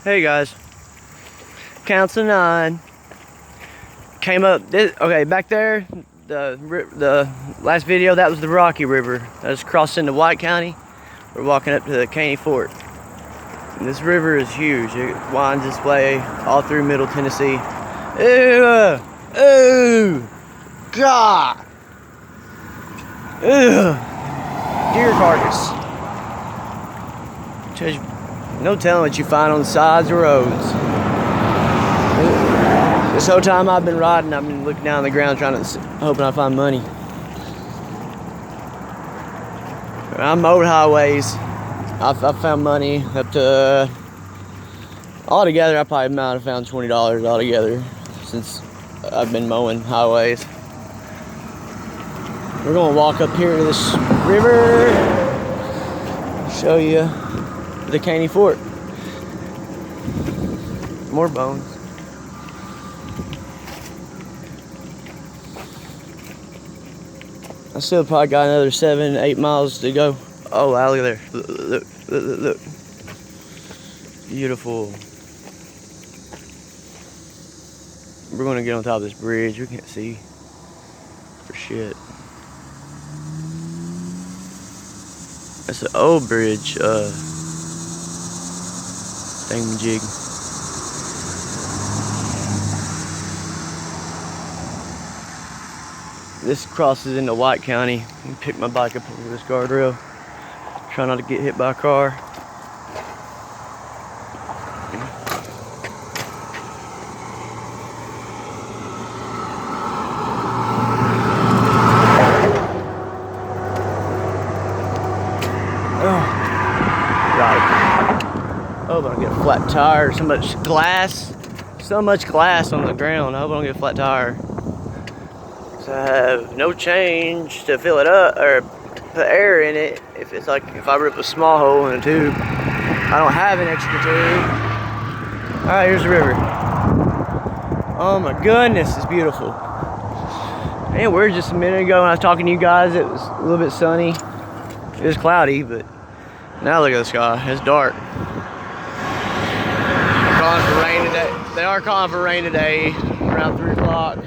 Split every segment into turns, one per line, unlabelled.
Hey guys, counts of 9. Came up this, okay, back there, the last video, that was the Rocky River. I just crossed into White County. We're walking up to the Caney Fort. And this river is huge. It winds its way all through Middle Tennessee. Ooh, God. Deer carcass. No telling what you find on the sides of roads. This whole time I've been riding, I've been looking down on the ground hoping I find money. I mowed highways. I've found money up to, altogether I probably might have found $20 altogether since I've been mowing highways. We're gonna walk up here to this river, show you the Caney Fort. More bones. I still probably got another 7-8 miles to go. Oh wow, look there. Look. Beautiful. We're gonna get on top of this bridge. We can't see for shit. That's an old bridge, thingamajig. This crosses into White County. I can pick my bike up over this guardrail. Try not to get hit by a car. Oh, but I get a flat tire. So much glass on the ground. I hope I don't get a flat tire. So I have no change to fill it up or put air in it. If I rip a small hole in a tube, I don't have an extra tube. All right, here's the river. Oh my goodness, it's beautiful. Man, where just a minute ago when I was talking to you guys, it was a little bit sunny. It was cloudy, but now look at the sky. It's dark. They are calling for rain today around 3 o'clock.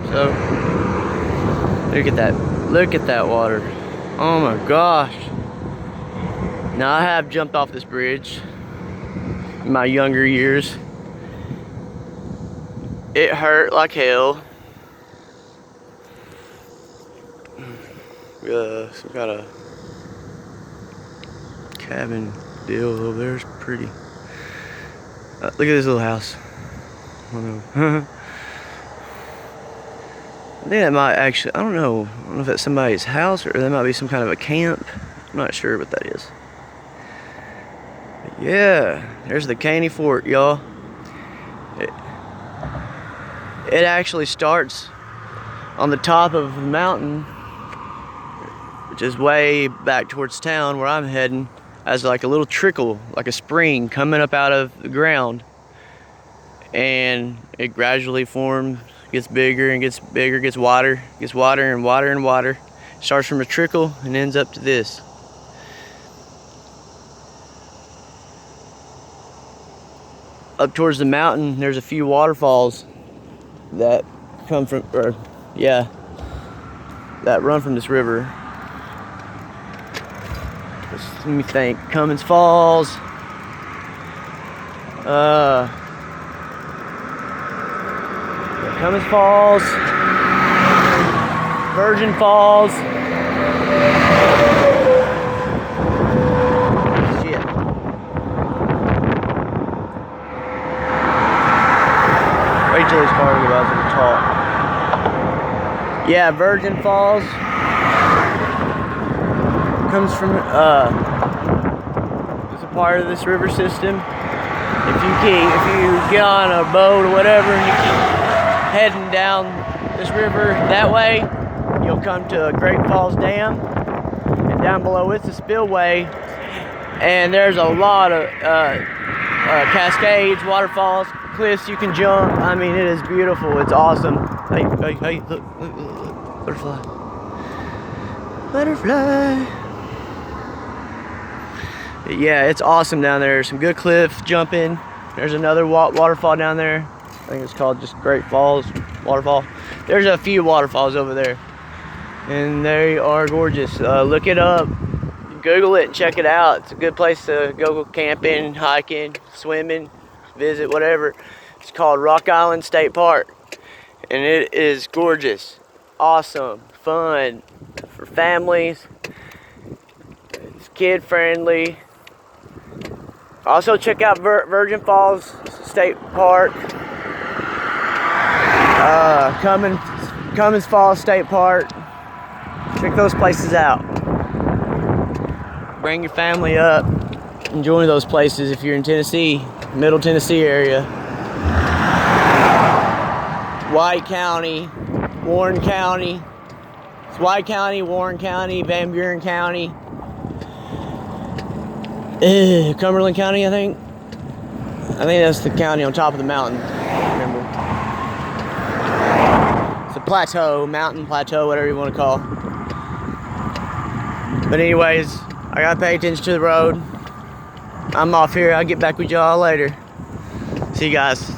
So look at that water. Oh my gosh. Now I have jumped off this bridge in my younger years. It hurt like hell. Some kind of cabin deal over there. It's pretty. Look at this little house. I don't know. I think that might actually, I don't know if that's somebody's house or that might be some kind of a camp. I'm not sure what that is. But yeah, there's the Caney Fort, y'all. It actually starts on the top of the mountain, which is way back towards town where I'm heading, as like a little trickle, like a spring coming up out of the ground. And it gradually forms, gets bigger and gets bigger, gets water and water and water. Starts from a trickle and ends up to this. Up towards the mountain, there's a few waterfalls that come from, that run from this river. Let me think. Cummins Falls. Cummins Falls. Virgin Falls. Shit. Wait till this car goes by to talk. Yeah, Virgin Falls. Comes from it's a part of this river system. If you get on a boat or whatever and you keep heading down this river that way, you'll come to Great Falls Dam, and down below it's a spillway, and there's a lot of cascades, waterfalls, cliffs you can jump. I mean, it is beautiful. It's awesome. Hey, look, butterfly. But yeah, it's awesome down there. Some good cliff jumping. There's another waterfall down there. I think it's called just Great Falls Waterfall. There's a few waterfalls over there, and they are gorgeous. Look it up, Google it, and check it out. It's a good place to go camping, hiking, swimming, visit, whatever. It's called Rock Island State Park, and it is gorgeous, awesome, fun for families. It's kid friendly. Also check out Virgin Falls State Park, Cummins Falls State Park. Check those places out. Bring your family up. Enjoy those places if you're in Tennessee, Middle Tennessee area. White County, Warren County. It's White County, Warren County, Van Buren County. Cumberland County, I think that's the county on top of the mountain. I remember. It's a plateau, mountain plateau, whatever you want to call. But anyways, I gotta pay attention to the road. I'm off here. I'll get back with y'all later. See you guys.